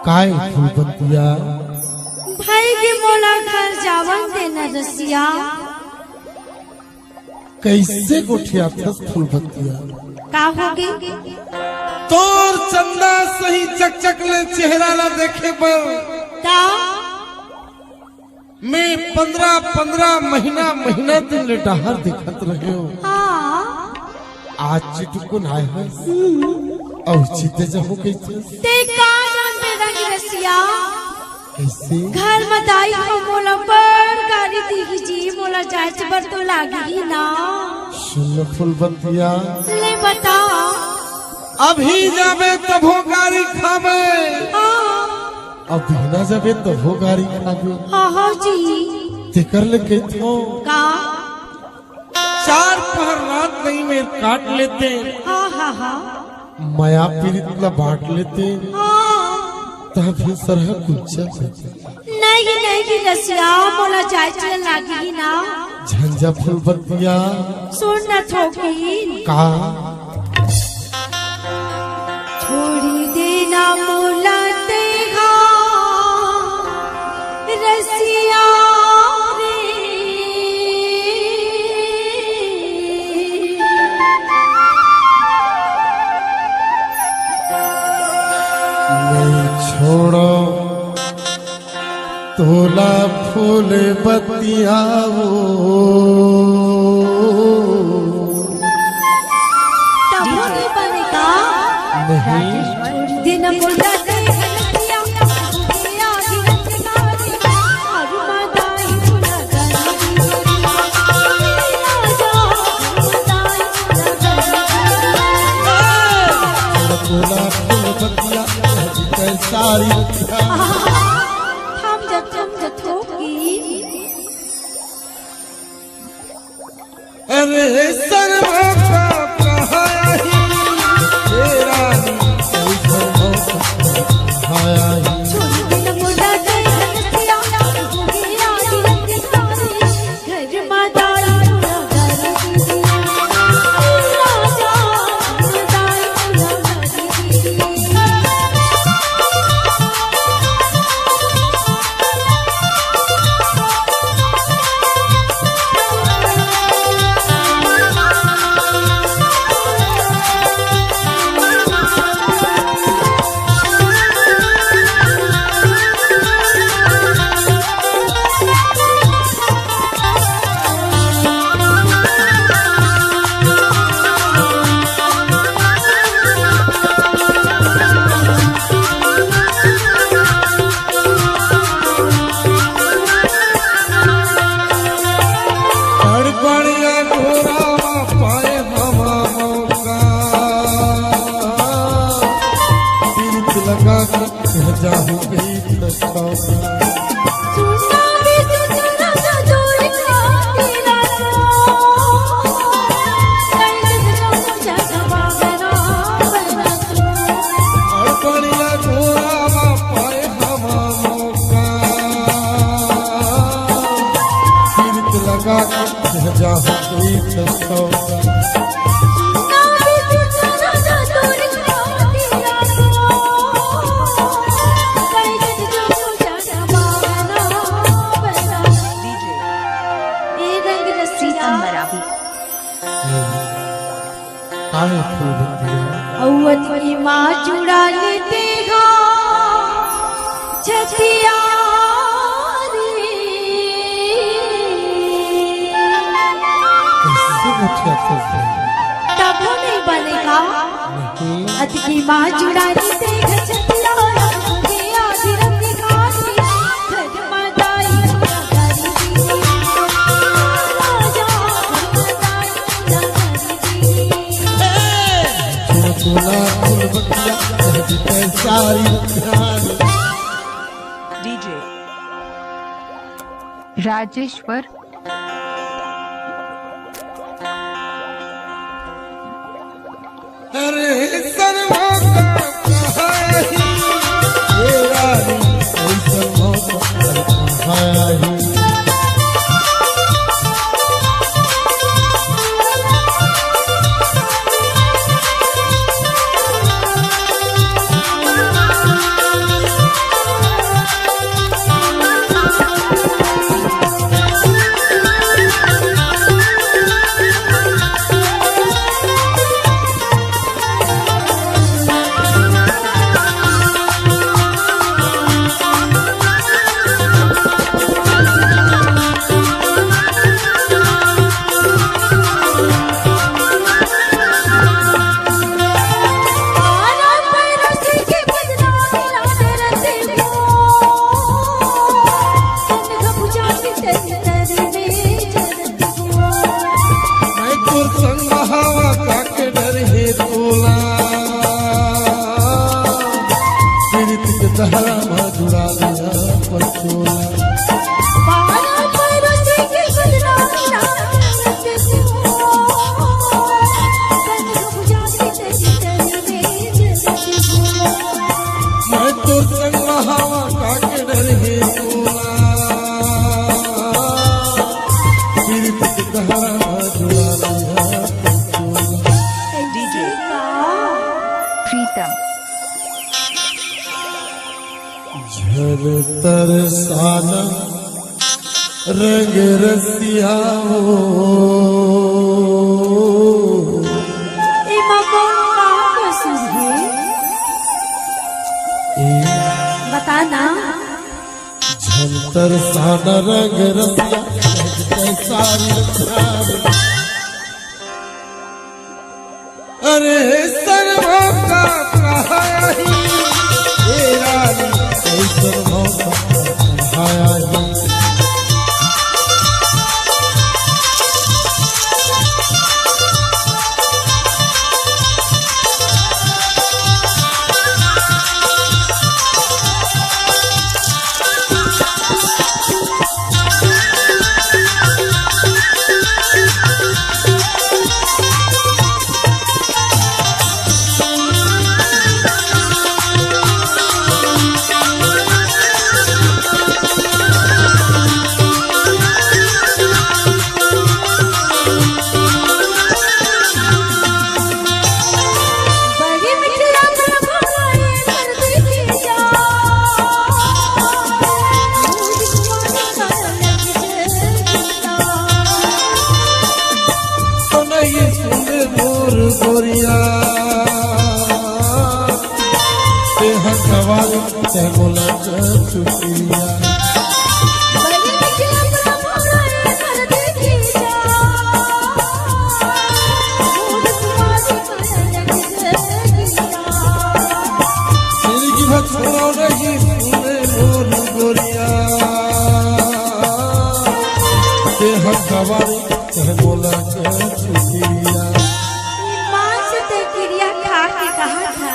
काय फूलबतिया भाई के मोला घर जावन देना रसिया। कैसे गोठिया थस फूलबतिया का होगे तोर चंदा सही चकचक ले चेहरा ला देखे पर का मैं 15 महीना दिन ले डहर दिखत रहे हो। हाँ आज चिटकुन आए है और चिते जहो कैसे ते का जान बेरंग रसिया कैसे घर में दाई को मोला बड़ गाड़ी दी जी मोला जांच पर तो लागी ना। सुन फूलबतिया ले बता अभी जाबे तभो गाड़ी खाबे हाँ अभी ना जाबे तभो गाड़ी खाबे। हाँ जी तेकर ले कहतो का 4 पहर रात नहीं में काट लेते हाँ माया पीड़ित ला बांट लेते हाँ तभी सरह कुछ नहीं रसिया मोला जांच लागी ना। झंझा फूलबतिया सुन न थोकी का छोड़ी देना मोला तेगा रसिया रे। नहीं छोड़ो तोला फूल बतियाओ तब नहीं बनेगा नहीं छोड़ी देना मोला तेगा रसिया गया गिरते गाड़ी और मदाई मुला गली राजा मदाई तोला फूल बतिया सारी हम जब थोकी अरे सरवा का कहा ही तेरा आया ही छोड़ी देना मोला तेगा रसिया गया गिरते गाड़ी घर मदाई मुला गली राजा मदाई मुला गली। गड़बड़िया घोरावा पाए हवा मौका तीर्थ लगा कर जाहू गई तस्का सुना भी सुना ना दूर का तेरा कहीं तो जाना बाबरा बना गड़बड़िया घोरावा पाए हवा मौका तीर्थ लगा कर जाहू गई तस्का ना भी सुना ना दूर का तेरा कहीं तो जाना बाबरा बना ए रंग रसिया काहे फूलबतिया औवत की माँ चुरा लेते हो छतिया रे। कैसे गोठिया थस तब वो नहीं बनेगा नहीं अति की माँ चुरा लेते हो छतिया रे आधी रंग खाती घर मदाई मुला गली राजा मदाई मुला गली। तोला फूलबतिया सारी डीजे राजेश्वर अरे सरवा का कहा ही तेरा ऐसा मौका कहा ही दफ्तर में जरती हुआ। मैं तो संग हवा का के डर है तोला पीड़ित के दहरा में जुड़ा लिया पचोला पारा परोसे के बदला नाचते हुआ। संग बुझाते दफ्तर में जरती हुआ। मैं तो संग हवा का के डर है तोला पीड़ित के दहरा में जुड़ा लिया पचोला डीजे का प्रीतम झर तरसाना रंग रसिया हो एमा कौन का कसूर है बताना। झर तरसाना रंग रसिया सारी प्यार अरे सर्वों का कहा ही तेरा सर्वों का कहा ही बड़ी मिठिया भरमाए कर देती जा। तो नहीं सुन मोर गोरिया ते हकवाल ते बोला चुपिया बड़ी मिठिया भरमाए कर देती जा। जिंदगी भर छोड़ो नहीं सुने मोर गोरिया ते हकवाल ते बोला चुपिया मांस ते क्रिया खा के कहा था।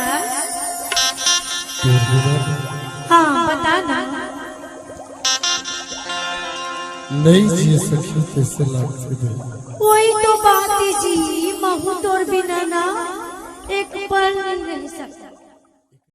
हाँ बताना। नहीं जी सखी कैसे लागते दे वही तो बात है जी, महू तोर बिना ना एक पल नहीं रह सकता।